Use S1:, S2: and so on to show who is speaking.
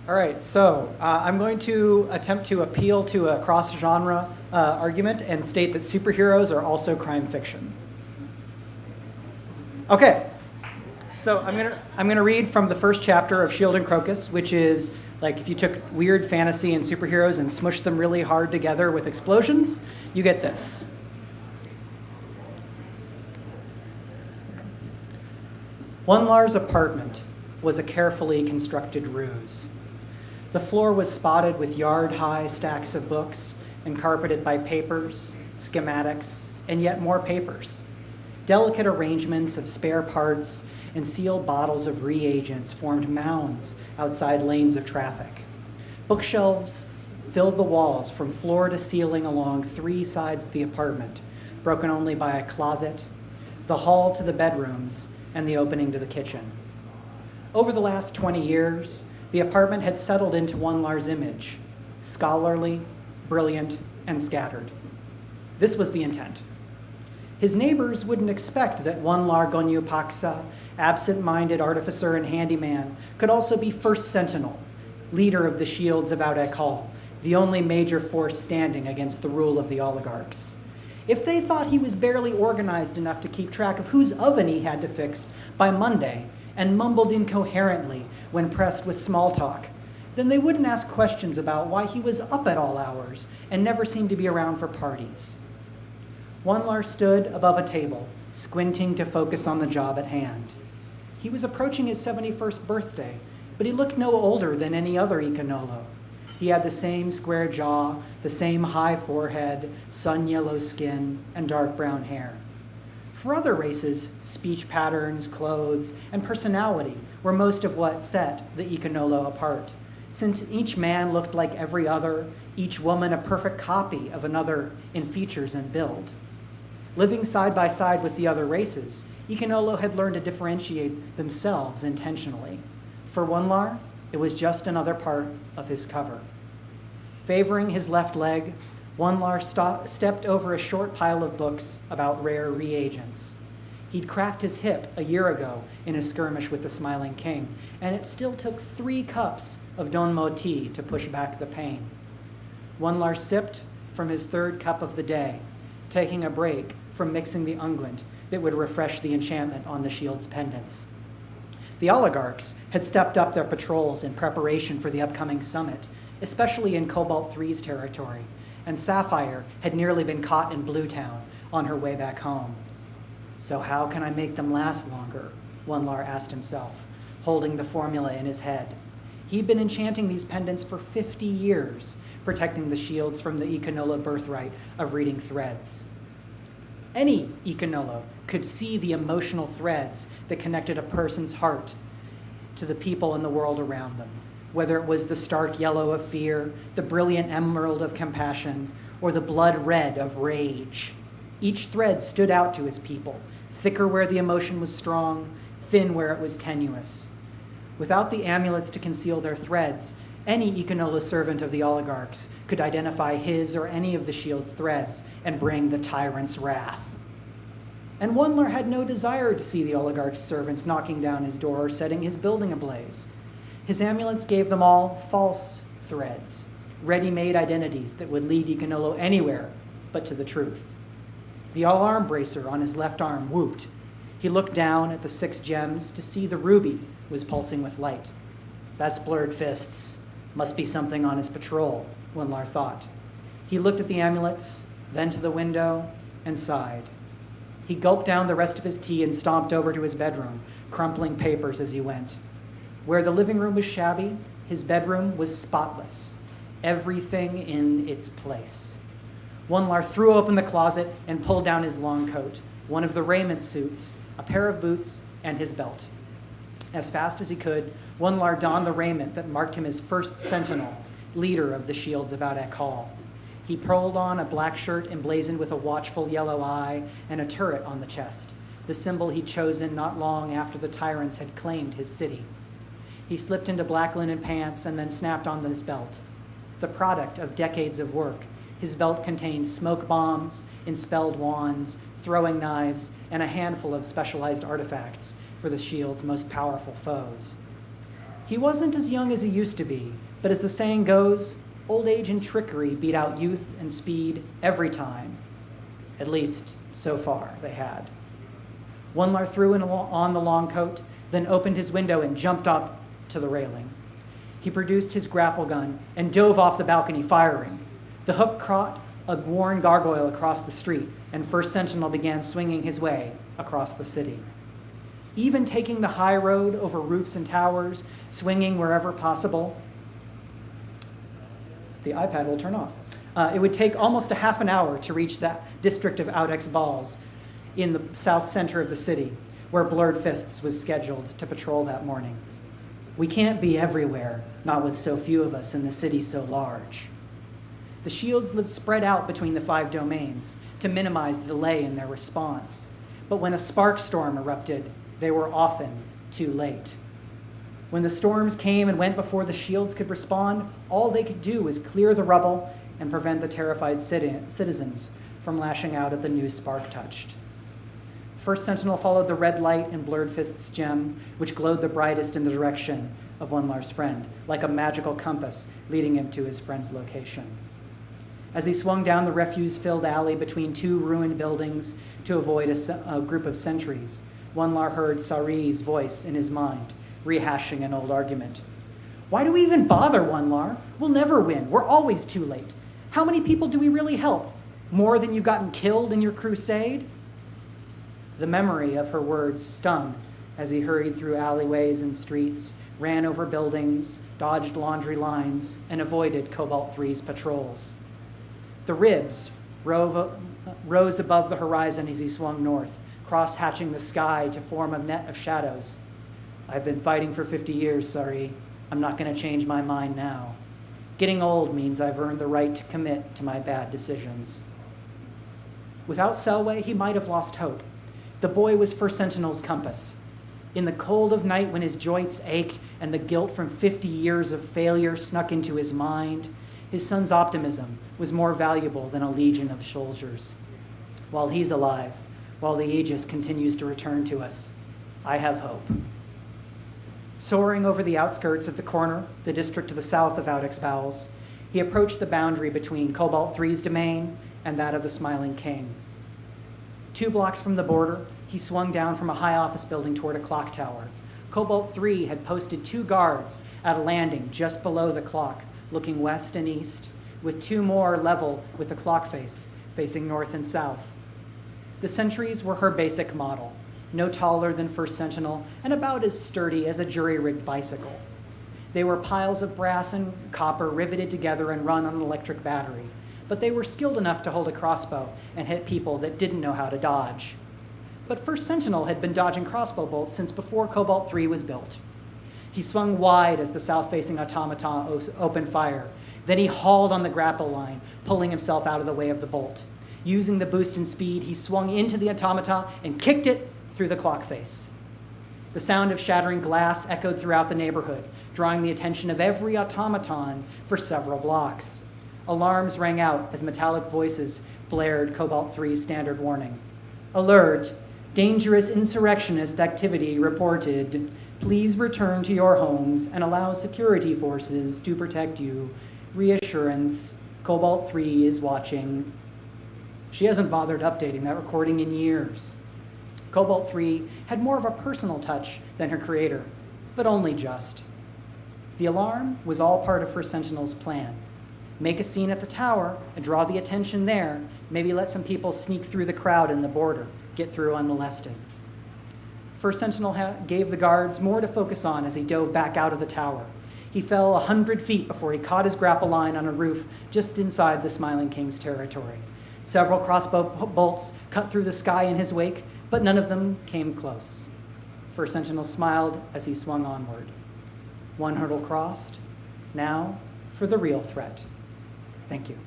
S1: All right, so I'm going to attempt to appeal to a cross-genre argument and state that superheroes are also crime fiction. Okay, so I'm gonna read from the first chapter of Shield and Crocus, which is like if you took weird fantasy and superheroes and smushed them really hard together with explosions, you get this. Wonderland's apartment was a carefully constructed ruse. The floor was spotted with yard-high stacks of books and carpeted by papers, schematics, and yet more papers. Delicate arrangements of spare parts and sealed bottles of reagents formed mounds outside lanes of traffic. Bookshelves filled the walls from floor to ceiling along three sides of the apartment, broken only by a closet, the hall to the bedrooms, and the opening to the kitchen. Over the last 20 years, the apartment had settled into Wonderland's image, scholarly, brilliant, and scattered. This was the intent. His neighbors wouldn't expect that Wonderland Gonyupaksa, absent-minded artificer and handyman, could also be first sentinel, leader of the Shields of Audekal, the only major force standing against the rule of the oligarchs. If they thought he was barely organized enough to keep track of whose oven he had to fix by Monday and mumbled incoherently when pressed with small talk, then they wouldn't ask questions about why he was up at all hours and never seemed to be around for parties. Wonderland stood above a table, squinting to focus on the job at hand. He was approaching his 71st birthday, but he looked no older than any other Ikonolo. He had the same square jaw, the same high forehead, sun-yellow skin, and dark brown hair. For other races, speech patterns, clothes, and personality were most of what set the Ikonolo apart. Since each man looked like every other, each woman a perfect copy of another in features and build. Living side by side with the other races, Ikonolo had learned to differentiate themselves intentionally. For Wonderland, it was just another part of his cover. Favoring his left leg, Wonderland stepped over a short pile of books about rare reagents. He'd cracked his hip a year ago in a skirmish with the Smiling King, and it still took 3 cups of Donmo tea to push back the pain. Wonderland sipped from his 3rd cup of the day, taking a break from mixing the unguent that would refresh the enchantment on the shield's pendants. The oligarchs had stepped up their patrols in preparation for the upcoming summit, especially in Cobalt 3's territory, and Sapphire had nearly been caught in Bluetown on her way back home. So how can I make them last longer? Wonderland asked himself, holding the formula in his head. He'd been enchanting these pendants for 50 years, protecting the shields from the Ikonolo birthright of reading threads. Any Ikonolo could see the emotional threads that connected a person's heart to the people in the world around them, whether it was the stark yellow of fear, the brilliant emerald of compassion, or the blood red of rage. Each thread stood out to his people, thicker where the emotion was strong, thin where it was tenuous. Without the amulets to conceal their threads, any Ikonolo servant of the oligarchs could identify his or any of the shield's threads and bring the tyrant's wrath. And Wonderland had no desire to see the oligarch's servants knocking down his door or setting his building ablaze. His amulets gave them all false threads, ready-made identities that would lead Ikonolo anywhere but to the truth. The alarm bracer on his left arm whooped. He looked down at the 6 gems to see the ruby was pulsing with light. That's blurred fists. Must be something on his patrol, Wonderland thought. He looked at the amulets, then to the window, and sighed. He gulped down the rest of his tea and stomped over to his bedroom, crumpling papers as he went. Where the living room was shabby, his bedroom was spotless. Everything in its place. Wonderland threw open the closet and pulled down his long coat, one of the raiment suits, a pair of boots, and his belt. As fast as he could, Wonderland donned the raiment that marked him as first sentinel, leader of the Shields of Audekal. He pulled on a black shirt emblazoned with a watchful yellow eye and a turret on the chest, the symbol he'd chosen not long after the tyrants had claimed his city. He slipped into black linen pants and then snapped on his belt. The product of decades of work, his belt contained smoke bombs, enspelled wands, throwing knives, and a handful of specialized artifacts for the shield's most powerful foes. He wasn't as young as he used to be, but as the saying goes, old age and trickery beat out youth and speed every time. At least, so far, they had. Wonlar threw on the long coat, then opened his window and jumped up to the railing. He produced his grapple gun and dove off the balcony, firing. The hook caught a worn gargoyle across the street, and First Sentinel began swinging his way across the city. Even taking the high road over roofs and towers, swinging wherever possible. The iPad will turn off. It would take almost a half an hour to reach that district of Audex Balls in the south center of the city, where Blurred Fists was scheduled to patrol that morning. We can't be everywhere, not with so few of us in the city so large. The shields lived spread out between the 5 domains to minimize the delay in their response. But when a spark storm erupted, they were often too late. When the storms came and went before the shields could respond, all they could do was clear the rubble and prevent the terrified citizens from lashing out at the new spark touched. First Sentinel followed the red light in Blurred Fist's gem, which glowed the brightest in the direction of Wonlar's friend, like a magical compass leading him to his friend's location. As he swung down the refuse-filled alley between 2 ruined buildings to avoid a group of sentries, Wonlar heard Sari's voice in his mind, rehashing an old argument. Why do we even bother, Wonlar? We'll never win. We're always too late. How many people do we really help? More than you've gotten killed in your crusade? The memory of her words stung as he hurried through alleyways and streets, ran over buildings, dodged laundry lines, and avoided Cobalt 3's patrols. The ribs rose above the horizon as he swung north, cross-hatching the sky to form a net of shadows. I've been fighting for 50 years, Sari. I'm not going to change my mind now. Getting old means I've earned the right to commit to my bad decisions. Without Selway, he might have lost hope. The boy was First Sentinel's compass. In the cold of night when his joints ached and the guilt from 50 years of failure snuck into his mind, his son's optimism was more valuable than a legion of soldiers. While he's alive, while the Aegis continues to return to us, I have hope. Soaring over the outskirts of the corner, the district to the south of Audex Bowels, he approached the boundary between Cobalt 3's domain and that of the Smiling King. 2 blocks from the border, he swung down from a high office building toward a clock tower. Cobalt 3 had posted 2 guards at a landing just below the clock, looking west and east, with 2 more level with the clock face, facing north and south. The sentries were her basic model, no taller than First Sentinel and about as sturdy as a jury-rigged bicycle. They were piles of brass and copper riveted together and run on an electric battery, but they were skilled enough to hold a crossbow and hit people that didn't know how to dodge. But First Sentinel had been dodging crossbow bolts since before Cobalt 3 was built. He swung wide as the south-facing automaton opened fire. Then he hauled on the grapple line, pulling himself out of the way of the bolt. Using the boost in speed, he swung into the automaton and kicked it through the clock face. The sound of shattering glass echoed throughout the neighborhood, drawing the attention of every automaton for several blocks. Alarms rang out as metallic voices blared Cobalt 3's standard warning. Alert! Dangerous insurrectionist activity reported. Please return to your homes and allow security forces to protect you. Reassurance, Cobalt 3 is watching. She hasn't bothered updating that recording in years. Cobalt 3 had more of a personal touch than her creator, but only just. The alarm was all part of First Sentinel's plan. Make a scene at the tower and draw the attention there, maybe let some people sneak through the crowd in the border, get through unmolested. First Sentinel gave the guards more to focus on as he dove back out of the tower. He fell 100 feet before he caught his grapple line on a roof just inside the Smiling King's territory. Several crossbow bolts cut through the sky in his wake, but none of them came close. First Sentinel smiled as he swung onward. One hurdle crossed. Now for the real threat. Thank you.